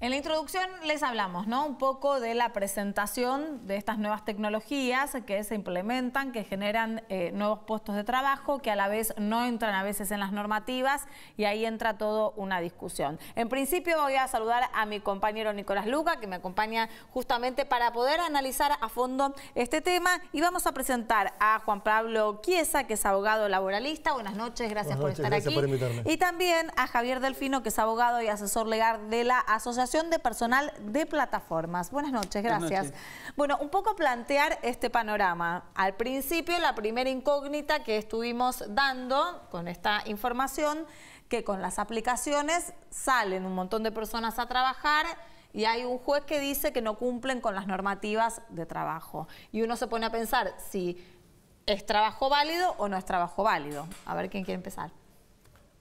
En la introducción les hablamos, ¿no?, un poco de la presentación de estas nuevas tecnologías que se implementan, que generan nuevos puestos de trabajo, que a la vez no entran a veces en las normativas, y ahí entra todo una discusión. En principio voy a saludar a mi compañero Nicolás Luca, que me acompaña justamente para poder analizar a fondo este tema, y vamos a presentar a Juan Pablo Chiesa, que es abogado laboralista. Buenas noches, gracias por estar aquí. Por invitarme. Y también a Javier Delfino, que es abogado y asesor legal de la Asociación de Personal de Plataformas. Buenas noches, gracias. Buenas noches. Bueno, un poco plantear este panorama. Al principio, la primera incógnita que estuvimos dando con esta información, que con las aplicaciones salen un montón de personas a trabajar y hay un juez que dice que no cumplen con las normativas de trabajo. Y uno se pone a pensar si es trabajo válido o no es trabajo válido. A ver quién quiere empezar.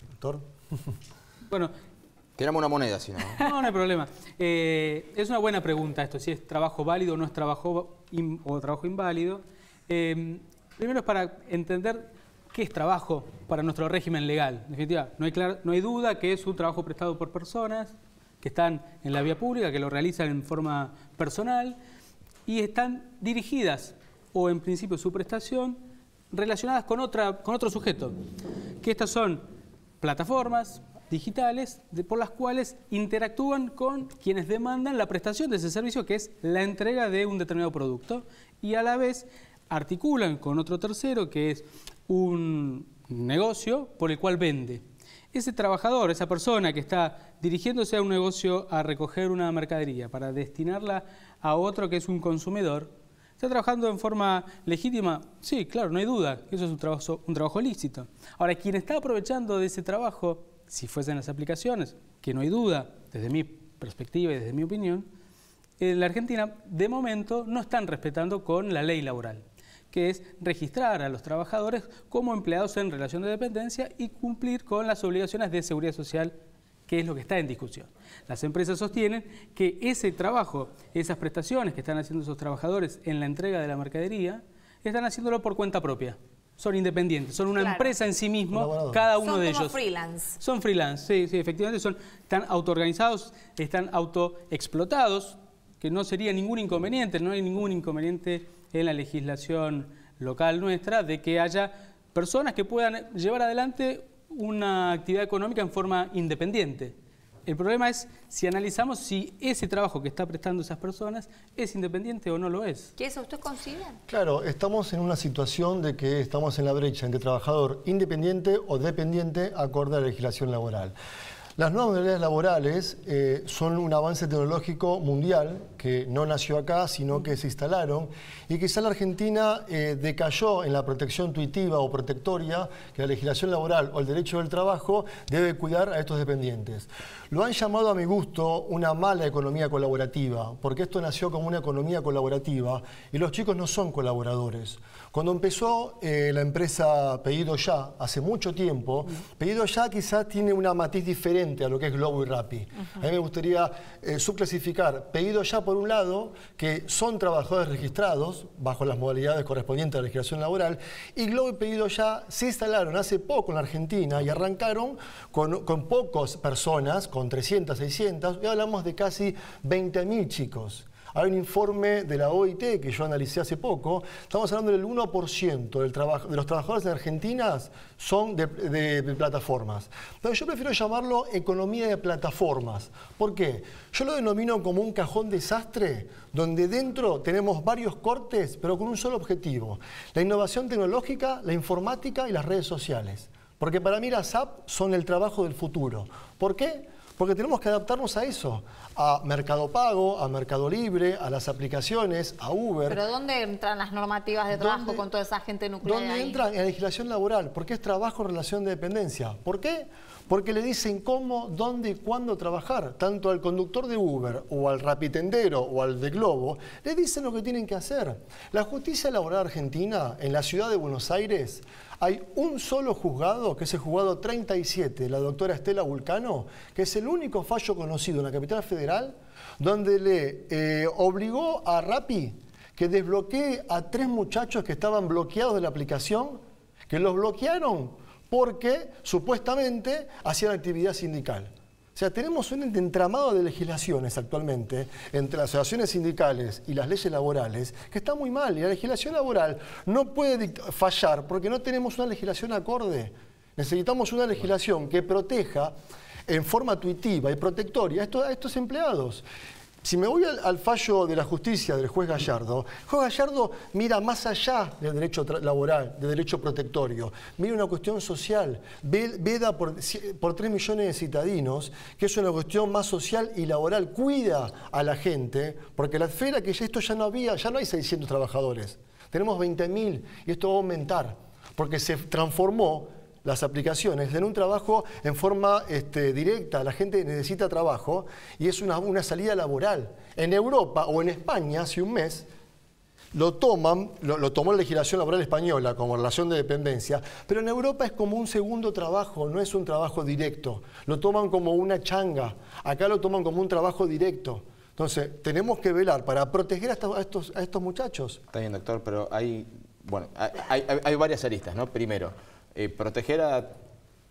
Doctor. Bueno, tiramos una moneda, si no. No hay problema. Es una buena pregunta esto, si es trabajo válido o no es trabajo inválido. Primero es para entender qué es trabajo para nuestro régimen legal. En definitiva, no hay duda que es un trabajo prestado por personas que están en la vía pública, que lo realizan en forma personal y están dirigidas, o en principio su prestación, relacionadas con otro sujeto. Que estas son plataformas digitales por las cuales interactúan con quienes demandan la prestación de ese servicio, que es la entrega de un determinado producto, y a la vez articulan con otro tercero, que es un negocio por el cual vende. Ese trabajador, esa persona que está dirigiéndose a un negocio a recoger una mercadería para destinarla a otro que es un consumidor, ¿está trabajando en forma legítima? Sí, claro, no hay duda, eso es un trabajo lícito. Ahora, quien está aprovechando de ese trabajo, si fuesen las aplicaciones, que no hay duda, desde mi perspectiva y desde mi opinión, en la Argentina, de momento, no están respetando con la ley laboral, que es registrar a los trabajadores como empleados en relación de dependencia y cumplir con las obligaciones de seguridad social, que es lo que está en discusión. Las empresas sostienen que ese trabajo, esas prestaciones que están haciendo esos trabajadores en la entrega de la mercadería, están haciéndolo por cuenta propia. Son independientes, son una empresa en sí mismo, cada uno de ellos. Son freelance. Son freelance, sí, efectivamente, están autoorganizados, están autoexplotados, que no sería ningún inconveniente, no hay ningún inconveniente en la legislación local nuestra de que haya personas que puedan llevar adelante una actividad económica en forma independiente. El problema es si analizamos si ese trabajo que está prestando esas personas es independiente o no lo es. ¿Qué eso usted consigue? Claro, estamos en una situación de que estamos en la brecha entre trabajador independiente o dependiente acorde a la legislación laboral. Las nuevas modalidades laborales son un avance tecnológico mundial que no nació acá, sino que se instalaron, y quizá la Argentina decayó en la protección tuitiva o protectoria que la legislación laboral o el derecho del trabajo debe cuidar a estos dependientes. Lo han llamado, a mi gusto, una mala economía colaborativa, porque esto nació como una economía colaborativa y los chicos no son colaboradores. Cuando empezó la empresa Pedido Ya, hace mucho tiempo, Pedido Ya quizás tiene una matiz diferente a lo que es Globo y Rappi. A mí me gustaría subclasificar Pedido Ya por un lado, que son trabajadores registrados bajo las modalidades correspondientes a la legislación laboral, y Globo y Pedido Ya se instalaron hace poco en la Argentina y arrancaron con pocas personas, con 300, 600, y hablamos de casi 20.000 chicos. Hay un informe de la OIT que yo analicé hace poco, estamos hablando del 1% de los trabajadores en Argentina son de plataformas. Pero yo prefiero llamarlo economía de plataformas. ¿Por qué? Yo lo denomino como un cajón desastre, donde dentro tenemos varios cortes, pero con un solo objetivo: la innovación tecnológica, la informática y las redes sociales. Porque para mí las apps son el trabajo del futuro. ¿Por qué? Porque tenemos que adaptarnos a eso, a Mercado Pago, a Mercado Libre, a las aplicaciones, a Uber. ¿Pero dónde entran las normativas de trabajo con toda esa gente nuclear ahí? ¿Dónde entran? En la legislación laboral, porque es trabajo en relación de dependencia. ¿Por qué? Porque le dicen cómo, dónde y cuándo trabajar. Tanto al conductor de Uber o al rapitendero o al de Globo, le dicen lo que tienen que hacer. La justicia laboral argentina, en la ciudad de Buenos Aires, hay un solo juzgado, que es el juzgado 37, la doctora Estela Vulcano, que es el único fallo conocido en la capital federal, donde le obligó a Rappi que desbloquee a 3 muchachos que estaban bloqueados de la aplicación, que los bloquearon porque supuestamente hacían actividad sindical. O sea, tenemos un entramado de legislaciones actualmente entre las asociaciones sindicales y las leyes laborales que está muy mal. Y la legislación laboral no puede fallar porque no tenemos una legislación acorde. Necesitamos una legislación que proteja en forma tuitiva y protectoria a estos empleados. Si me voy al fallo de la justicia del juez Gallardo, el juez Gallardo mira más allá del derecho laboral, del derecho protectorio, mira una cuestión social, veda por 3 millones de citadinos, que es una cuestión más social y laboral, cuida a la gente, porque la esfera que esto ya no hay 600 trabajadores, tenemos 20.000 y esto va a aumentar, porque se transformó las aplicaciones en un trabajo en forma directa. La gente necesita trabajo y es una salida laboral. En Europa o en España, hace un mes, lo tomó la legislación laboral española como relación de dependencia, pero en Europa es como un segundo trabajo, no es un trabajo directo. Lo toman como una changa, acá lo toman como un trabajo directo. Entonces, tenemos que velar para proteger a estos muchachos. Está bien, doctor, pero hay varias aristas, ¿no? Primero, proteger a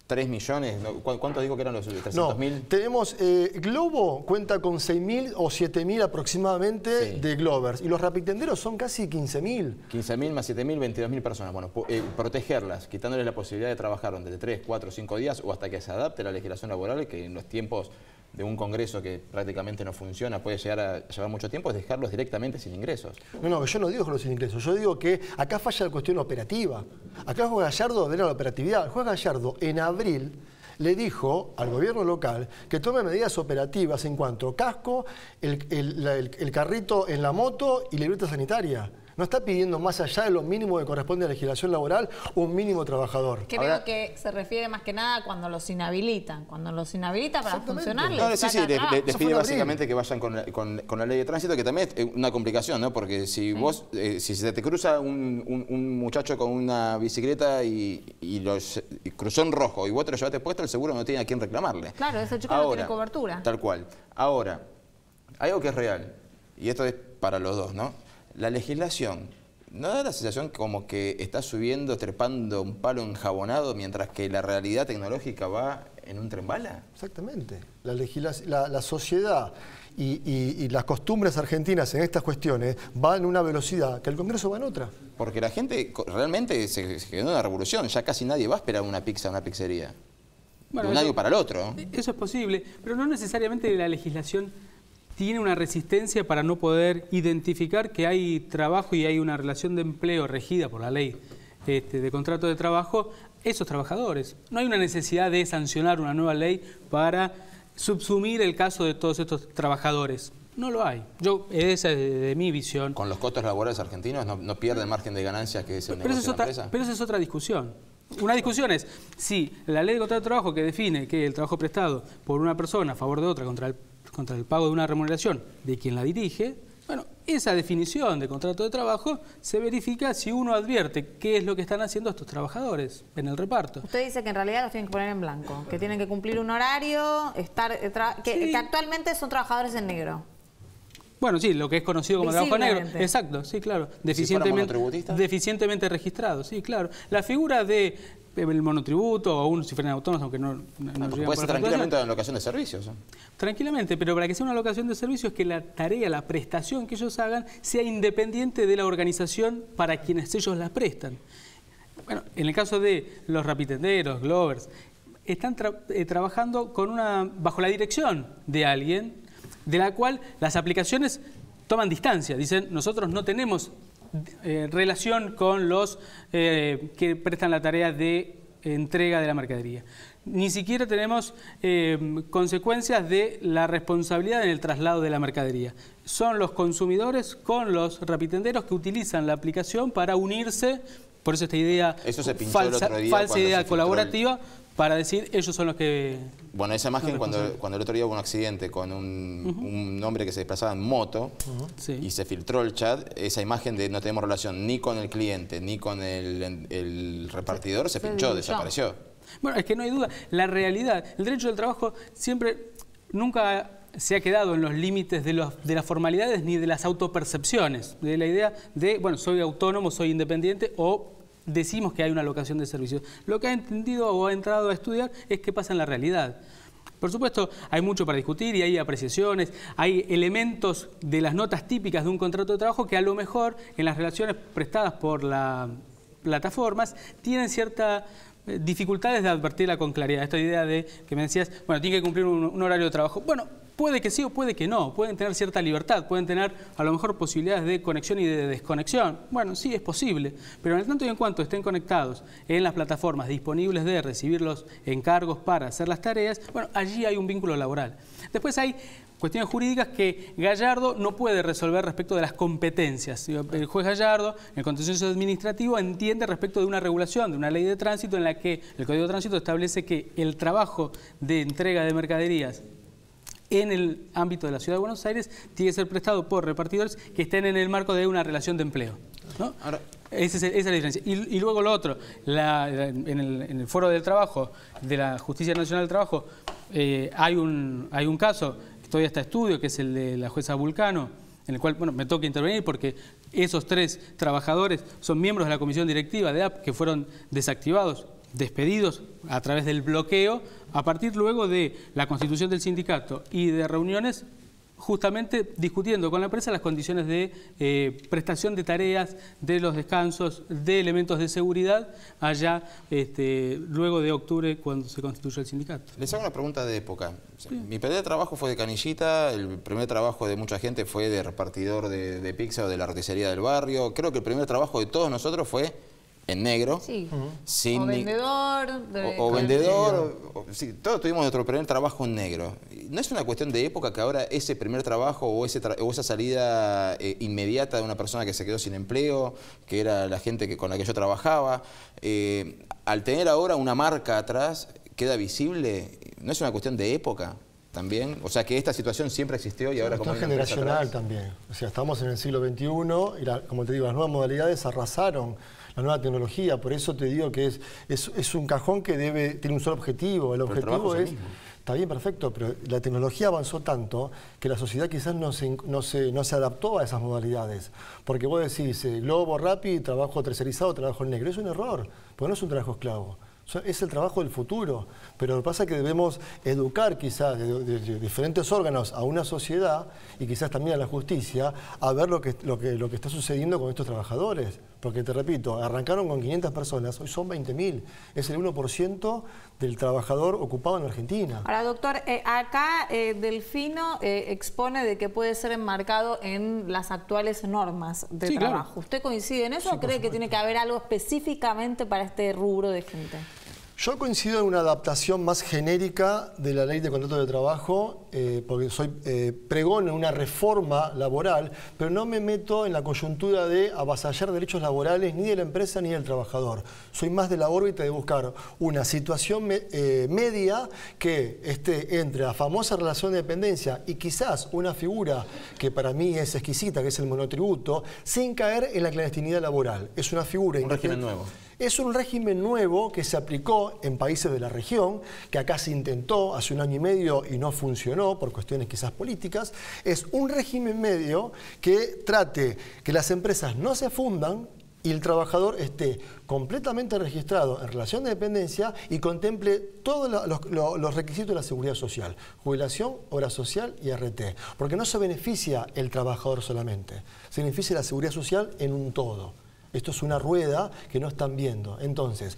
3 millones, ¿no? ¿Cuántos dijo que eran los 300.000? No, tenemos, Globo cuenta con 6.000 o 7.000 aproximadamente de Glovers y los rapitenderos son casi 15.000. 15.000 más 7.000, 22.000 personas. Bueno, protegerlas, quitándoles la posibilidad de trabajar durante 3, 4, 5 días o hasta que se adapte la legislación laboral, que en los tiempos de un Congreso que prácticamente no funciona, puede llegar a llevar mucho tiempo, es dejarlos directamente sin ingresos. No, yo no digo dejarlos sin ingresos, yo digo que acá falla la cuestión operativa. Acá el juez Gallardo era la operatividad. El juez Gallardo en abril le dijo al gobierno local que tome medidas operativas en cuanto a casco, el carrito en la moto y libreta sanitaria. No está pidiendo más allá de lo mínimo que corresponde a la legislación laboral un mínimo trabajador. Creo que se refiere más que nada cuando los inhabilitan. Cuando los inhabilita para funcionar, les les pide básicamente que vayan con la ley de tránsito, que también es una complicación, ¿no? Porque si vos, si se te cruza un muchacho con una bicicleta y cruzó en rojo y vos te lo llevaste puesto, el seguro no tiene a quién reclamarle. Claro, ese chico no tiene cobertura. Tal cual. Ahora, hay algo que es real, y esto es para los dos, ¿no? La legislación, ¿no da la sensación como que está subiendo, trepando un palo enjabonado, mientras que la realidad tecnológica va en un tren bala? Exactamente. La sociedad y las costumbres argentinas en estas cuestiones van en una velocidad que el Congreso va en otra. Porque la gente realmente se quedó en una revolución. Ya casi nadie va a esperar una pizza en una pizzería. Bueno, de un año para el otro. Eso es posible, pero no necesariamente la legislación tiene una resistencia para no poder identificar que hay trabajo y hay una relación de empleo regida por la ley de contrato de trabajo, esos trabajadores. No hay una necesidad de sancionar una nueva ley para subsumir el caso de todos estos trabajadores. No lo hay. Esa es de mi visión. ¿Con los costos laborales argentinos no pierde el margen de ganancias que es el negocio de la empresa? Pero esa es otra discusión. Una discusión es si la ley de contrato de trabajo que define que el trabajo prestado por una persona a favor de otra contra el pago de una remuneración de quien la dirige, bueno, esa definición de contrato de trabajo se verifica si uno advierte qué es lo que están haciendo estos trabajadores en el reparto. Usted dice que en realidad los tienen que poner en blanco, que tienen que cumplir un horario, que actualmente son trabajadores en negro. Bueno, sí, lo que es conocido como trabajo negro. Exacto, sí, claro. Deficientemente registrado, sí, claro. La figura de el monotributo o si fueran autónomos, aunque no puede ser tranquilamente una locación de servicios. Tranquilamente, pero para que sea una locación de servicios es que la tarea, la prestación que ellos hagan sea independiente de la organización para quienes ellos las prestan. Bueno, en el caso de los rapitenderos, Glovers, están trabajando bajo la dirección de alguien de la cual las aplicaciones toman distancia. Dicen, nosotros no tenemos relación con los que prestan la tarea de entrega de la mercadería. Ni siquiera tenemos consecuencias de la responsabilidad en el traslado de la mercadería. Son los consumidores con los rapitenderos que utilizan la aplicación para unirse, por eso esta idea falsa idea colaborativa, para decir ellos son los que... Bueno, esa imagen cuando el otro día hubo un accidente con un hombre que se desplazaba en moto y se filtró el chat, esa imagen de no tenemos relación ni con el cliente ni con el repartidor, se pinchó, desapareció. Bueno, es que no hay duda. La realidad, el derecho del trabajo nunca se ha quedado en los límites de las formalidades ni de las autopercepciones, de la idea de, bueno, soy autónomo, soy independiente o decimos que hay una locación de servicios. Lo que ha entendido o ha entrado a estudiar es qué pasa en la realidad. Por supuesto, hay mucho para discutir y hay apreciaciones, hay elementos de las notas típicas de un contrato de trabajo que a lo mejor en las relaciones prestadas por las plataformas tienen ciertas dificultades de advertirla con claridad. Esta idea de que me decías, bueno, tiene que cumplir un horario de trabajo. Bueno, puede que sí o puede que no. Pueden tener cierta libertad, pueden tener a lo mejor posibilidades de conexión y de desconexión. Bueno, sí, es posible. Pero en el tanto y en cuanto estén conectados en las plataformas disponibles de recibir los encargos para hacer las tareas, bueno, allí hay un vínculo laboral. Después hay cuestiones jurídicas que Gallardo no puede resolver respecto de las competencias. El juez Gallardo, en el contencioso administrativo, entiende respecto de una regulación, de una ley de tránsito en la que el Código de Tránsito establece que el trabajo de entrega de mercaderías en el ámbito de la Ciudad de Buenos Aires tiene que ser prestado por repartidores que estén en el marco de una relación de empleo, ¿no? Ahora, esa es la diferencia. Y luego lo otro, en el Foro del Trabajo, de la Justicia Nacional del Trabajo, hay un caso, todavía está estudio, que es el de la jueza Vulcano, en el cual, bueno, me toca intervenir porque esos 3 trabajadores son miembros de la comisión directiva de AP que fueron desactivados, despedidos a través del bloqueo, a partir luego de la constitución del sindicato y de reuniones justamente discutiendo con la empresa las condiciones de prestación de tareas, de los descansos, de elementos de seguridad, allá luego de octubre cuando se constituyó el sindicato. Les hago una pregunta de época. Sí. Mi primer trabajo fue de canillita, el primer trabajo de mucha gente fue de repartidor de pizza o de la roticería del barrio. Creo que el primer trabajo de todos nosotros fue en negro. Sí. Sin o vendedor. O vendedor. Sí, todos tuvimos nuestro primer trabajo en negro. ¿No es una cuestión de época que ahora ese primer trabajo o esa salida inmediata de una persona que se quedó sin empleo, que era la gente con la que yo trabajaba, al tener ahora una marca atrás, queda visible? ¿No es una cuestión de época también? O sea, que esta situación siempre existió y ahora como... Es generacional también. O sea, estamos en el siglo XXI y, como te digo, las nuevas modalidades arrasaron la nueva tecnología. Por eso te digo que es un cajón que tiene un solo objetivo. El objetivo es... Está bien, perfecto, pero la tecnología avanzó tanto que la sociedad quizás no se adaptó a esas modalidades. Porque vos decís, Globo, Rappi, trabajo tercerizado, trabajo en negro. Es un error, porque no es un trabajo esclavo. Es el trabajo del futuro, pero lo que pasa es que debemos educar quizás de diferentes órganos a una sociedad y quizás también a la justicia a ver lo que está sucediendo con estos trabajadores. Porque te repito, arrancaron con 500 personas, hoy son 20.000. Es el 1% del trabajador ocupado en Argentina. Ahora, doctor, acá Delfino expone de que puede ser enmarcado en las actuales normas de trabajo. Claro. ¿Usted coincide en eso o cree que tiene que haber algo específicamente para este rubro de gente? Yo coincido en una adaptación más genérica de la ley de contrato de trabajo, porque soy pregón en una reforma laboral, pero no me meto en la coyuntura de avasallar derechos laborales ni de la empresa ni del trabajador. Soy más de la órbita de buscar una situación media que esté entre la famosa relación de dependencia y quizás una figura que para mí es exquisita, que es el monotributo, sin caer en la clandestinidad laboral. Es una figura... Un régimen nuevo. Es un régimen nuevo que se aplicó en países de la región, que acá se intentó hace 1 año y medio y no funcionó por cuestiones quizás políticas. Es un régimen medio que trate que las empresas no se fundan y el trabajador esté completamente registrado en relación de dependencia y contemple todos los requisitos de la seguridad social, jubilación, obra social y RT. Porque no se beneficia el trabajador solamente, se beneficia la seguridad social en un todo. Esto es una rueda que no están viendo. Entonces,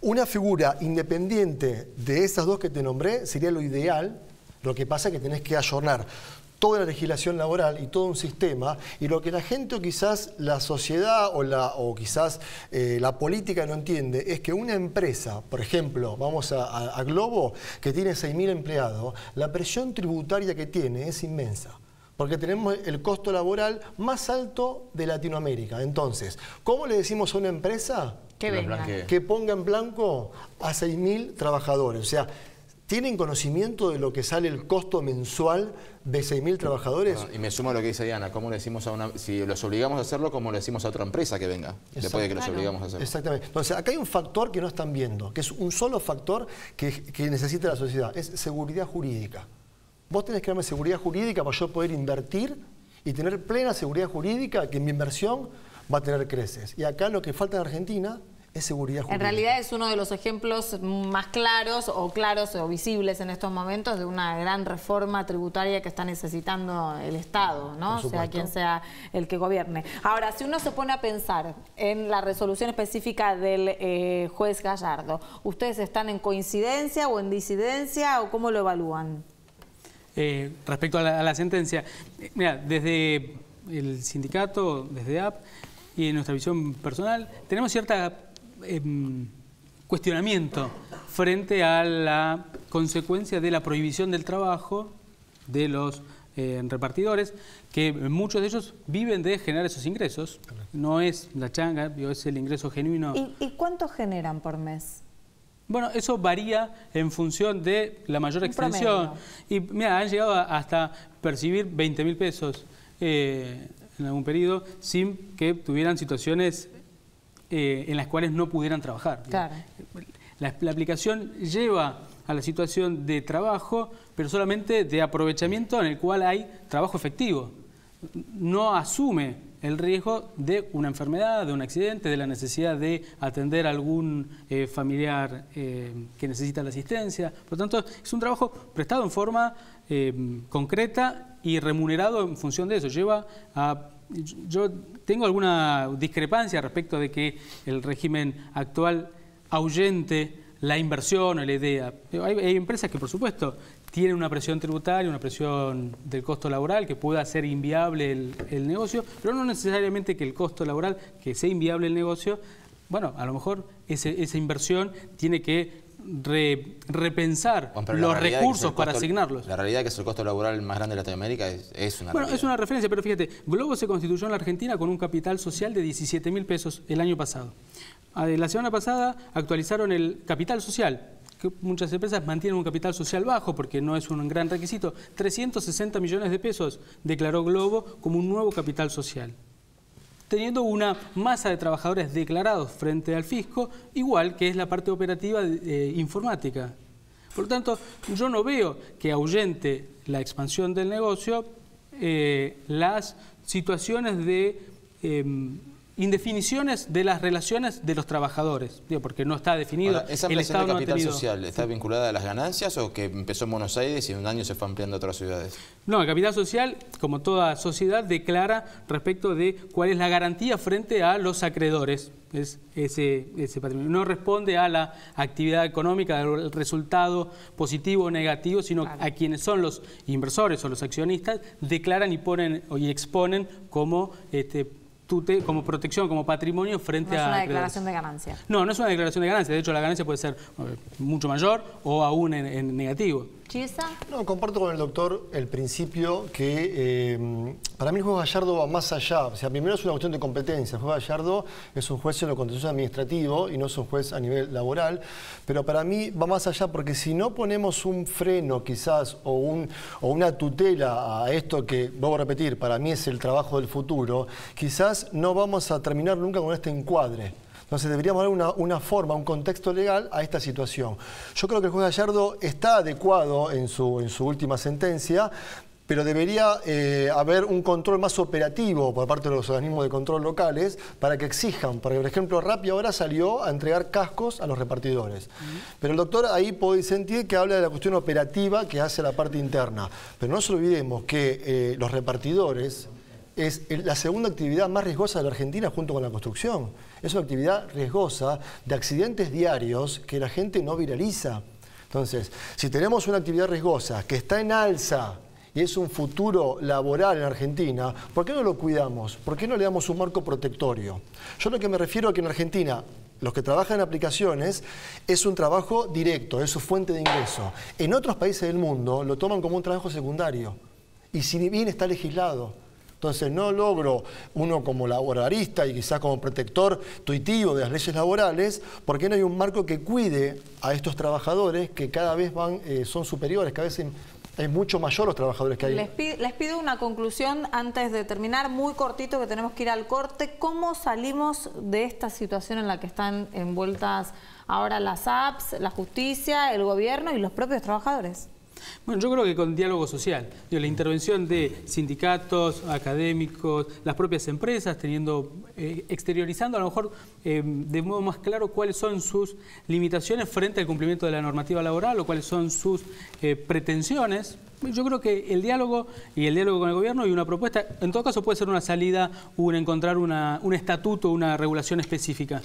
una figura independiente de esas dos que te nombré sería lo ideal. Lo que pasa es que tenés que ayornar toda la legislación laboral y todo un sistema, y lo que la gente o quizás la sociedad o quizás la política no entiende es que una empresa, por ejemplo, vamos a Globo, que tiene 6.000 empleados, la presión tributaria que tiene es inmensa. Porque tenemos el costo laboral más alto de Latinoamérica. Entonces, ¿cómo le decimos a una empresa que ponga en blanco a 6.000 trabajadores? O sea, ¿tienen conocimiento de lo que sale el costo mensual de 6.000 trabajadores? Y me sumo a lo que dice Diana, ¿cómo le decimos si los obligamos a hacerlo, cómo le decimos a otra empresa que venga, después de que los obligamos a hacerlo? Exactamente. Entonces, acá hay un factor que no están viendo, que es un solo factor que necesita la sociedad, es seguridad jurídica. Vos tenés que darme seguridad jurídica para yo poder invertir y tener plena seguridad jurídica que mi inversión va a tener creces. Y acá lo que falta en Argentina es seguridad jurídica. En realidad es uno de los ejemplos más claros o visibles en estos momentos de una gran reforma tributaria que está necesitando el Estado, ¿no? Sea quien sea el que gobierne. Ahora, si uno se pone a pensar en la resolución específica del juez Gallardo, ¿ustedes están en coincidencia o en disidencia o cómo lo evalúan? Respecto a la sentencia, mira, desde el sindicato, desde AP y en nuestra visión personal, tenemos cierta cuestionamiento frente a la consecuencia de la prohibición del trabajo de los repartidores, que muchos de ellos viven de generar esos ingresos. No es la changa, es el ingreso genuino. ¿Y cuánto generan por mes? Bueno, eso varía en función de la mayor extensión. Y mira, han llegado hasta percibir 20.000 pesos en algún periodo sin que tuvieran situaciones en las cuales no pudieran trabajar. Claro. La aplicación lleva a la situación de trabajo, pero solamente de aprovechamiento en el cual hay trabajo efectivo. No asume el riesgo de una enfermedad, de un accidente, de la necesidad de atender a algún familiar que necesita la asistencia. Por lo tanto, es un trabajo prestado en forma concreta y remunerado en función de eso. Yo tengo alguna discrepancia respecto de que el régimen actual ahuyente la inversión o la idea. Hay empresas que, por supuesto, tienen una presión tributaria, una presión del costo laboral que pueda hacer inviable el negocio, pero no necesariamente que el costo laboral, que sea inviable el negocio, bueno, a lo mejor esa inversión tiene que repensar los recursos para asignarlos. La realidad es que es el costo laboral más grande de Latinoamérica es una realidad. Es una referencia, pero fíjate, Globo se constituyó en la Argentina con un capital social de 17.000 pesos el año pasado. La semana pasada actualizaron el capital social, que muchas empresas mantienen un capital social bajo porque no es un gran requisito. 360 millones de pesos declaró Globo como un nuevo capital social, teniendo una masa de trabajadores declarados frente al fisco, igual que es la parte operativa informática. Por lo tanto, yo no veo que ahuyente la expansión del negocio las situaciones de indefiniciones de las relaciones de los trabajadores, porque no está definido. Ahora, ¿esa ampliación de capital social está vinculada a las ganancias o que empezó en Buenos Aires y en un año se fue ampliando a otras ciudades? No, el capital social, como toda sociedad, declara respecto de cuál es la garantía frente a los acreedores. Es ese patrimonio. No responde a la actividad económica, al resultado positivo o negativo, sino a quienes son los inversores o los accionistas, declaran y ponen y exponen como como protección, como patrimonio frente a... No es una declaración de ganancia. No, no es una declaración de ganancia. De hecho, la ganancia puede ser mucho mayor o aún en negativo. ¿Chisa? No, comparto con el doctor el principio que para mí el juez Gallardo va más allá. O sea, primero es una cuestión de competencia. El juez Gallardo es un juez en lo contencioso administrativo y no es un juez a nivel laboral. Pero para mí va más allá porque si no ponemos un freno quizás o una tutela a esto que, vuelvo a repetir, para mí es el trabajo del futuro, quizás no vamos a terminar nunca con este encuadre. Entonces deberíamos dar una forma, un contexto legal a esta situación. Yo creo que el juez Gallardo está adecuado en su última sentencia, pero debería haber un control más operativo por parte de los organismos de control locales para que exijan. Por ejemplo, Rappi ahora salió a entregar cascos a los repartidores. Pero el doctor ahí puede sentir que habla de la cuestión operativa que hace la parte interna. Pero no nos olvidemos que los repartidores es la segunda actividad más riesgosa de la Argentina junto con la construcción. Es una actividad riesgosa de accidentes diarios que la gente no viraliza. Entonces, si tenemos una actividad riesgosa que está en alza y es un futuro laboral en Argentina, ¿por qué no lo cuidamos? ¿Por qué no le damos un marco protectorio? Yo lo que me refiero a que en Argentina los que trabajan en aplicaciones es un trabajo directo, es su fuente de ingreso. En otros países del mundo lo toman como un trabajo secundario y si bien está legislado. Entonces no logro uno como laboralista y quizás como protector tuitivo de las leyes laborales, porque no hay un marco que cuide a estos trabajadores que cada vez son superiores, cada vez es mucho mayor los trabajadores que hay. Les pido una conclusión antes de terminar, muy cortito, que tenemos que ir al corte. ¿Cómo salimos de esta situación en la que están envueltas ahora las apps, la justicia, el gobierno y los propios trabajadores? Bueno, yo creo que con diálogo social, la intervención de sindicatos, académicos, las propias empresas, exteriorizando a lo mejor de modo más claro cuáles son sus limitaciones frente al cumplimiento de la normativa laboral o cuáles son sus pretensiones. Yo creo que el diálogo con el gobierno y una propuesta, en todo caso puede ser una salida, encontrar un estatuto, una regulación específica.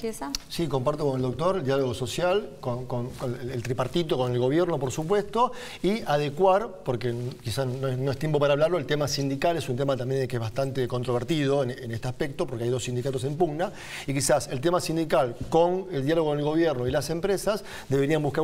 Sí, comparto con el doctor, el diálogo social, con el tripartito, con el gobierno, por supuesto, y adecuar, porque quizás no es tiempo para hablarlo, el tema sindical es un tema también que es bastante controvertido en este aspecto, porque hay 2 sindicatos en pugna, y quizás el tema sindical con el diálogo con el gobierno y las empresas deberían buscar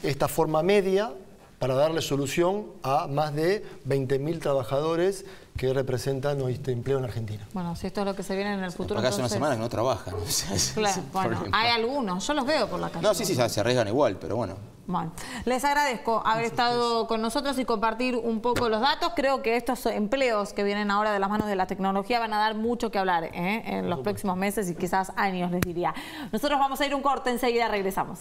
esta forma media, para darle solución a más de 20.000 trabajadores que representan este empleo en Argentina. Bueno, si esto es lo que se viene en el futuro, acá hace una semana que no trabajan. O sea, claro, bueno, hay algunos, yo los veo por la calle. No, sí, se arriesgan igual, pero bueno. Bueno, les agradezco haber estado con nosotros y compartir un poco los datos. Creo que estos empleos que vienen ahora de las manos de la tecnología van a dar mucho que hablar en los próximos meses y quizás años, les diría. Nosotros vamos a ir un corte, enseguida regresamos.